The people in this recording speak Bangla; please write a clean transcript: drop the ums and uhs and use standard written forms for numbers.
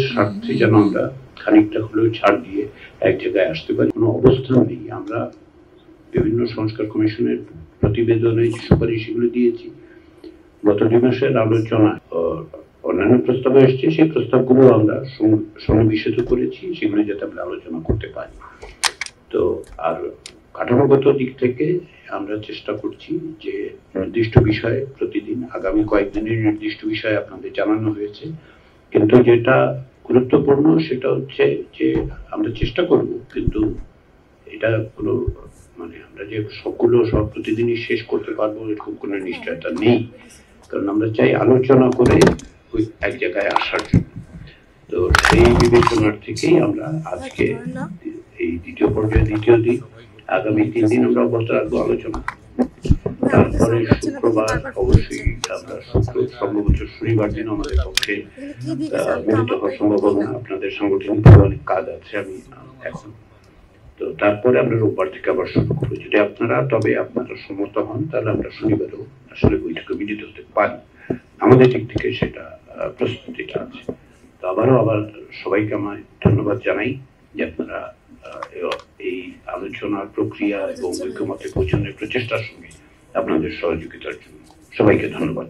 স্বার্থে যেন আমরা খানিকটা হলেও ছাড় দিয়ে এক জায়গায় আসতে পারি। কোনো অবস্থান নেই। আমরা বিভিন্ন সংস্কার কমিশনের প্রতিবেদনে যে সুপারিশগুলো দিয়েছি, গত 2 মাসের আলোচনায় অন্যান্য প্রস্তাব এসেছে, সেই প্রস্তাবগুলো আমরা সন্নিবেশিত করেছি, সেগুলো যাতে আমরা আলোচনা করতে পারি। তো আর কাঠামোগত দিক থেকে আমরা চেষ্টা করছি যে নির্দিষ্ট বিষয়ে প্রতিদিন আগামী কয়েকদিনের নির্দিষ্ট বিষয়ে আপনাদের জানানো হয়েছে, কিন্তু যেটা গুরুত্বপূর্ণ সেটা হচ্ছে যে আমরা চেষ্টা করব, কিন্তু এটা কোনো মানে আমরা যে সবগুলো সব প্রতিদিনই শেষ করতে পারবো এরকম কোনো নিশ্চয়তা নেই, কারণ আমরা চাই আলোচনা করে ওই এক জায়গায় আসার জন্য। তো সেই বিবেচনার থেকেই আমরা আজকে এই দ্বিতীয় পর্যায়ে দ্বিতীয় দিন আগামী 3 দিন আমরা অব্যাহত রাখবো আলোচনা। তারপরে শুক্রবার অবশ্যই আমরা সম্ভবত শনিবার দিন আমাদের পক্ষে মিলিত হওয়া সম্ভব হবে না, আপনাদের সাংগঠনিক অনেক কাজ আছে আমি এখন। তো তারপরে আমরা রোববার থেকে আবার শুরু করবো। যদি আপনারা সম্মত হন তাহলে আমরা শনিবারও আসলে বৈঠকে মিলিত হতে পারি। আমাদের দিক থেকে সেটা প্রস্তুতিটা আছে। তো আবার সবাইকে আমার ধন্যবাদ জানাই যে আপনারা এই আলোচনার প্রক্রিয়া এবং ঐক্যমতে পৌঁছানোর প্রচেষ্টার সঙ্গে আপনাদের সহযোগিতার জন্য সবাইকে ধন্যবাদ।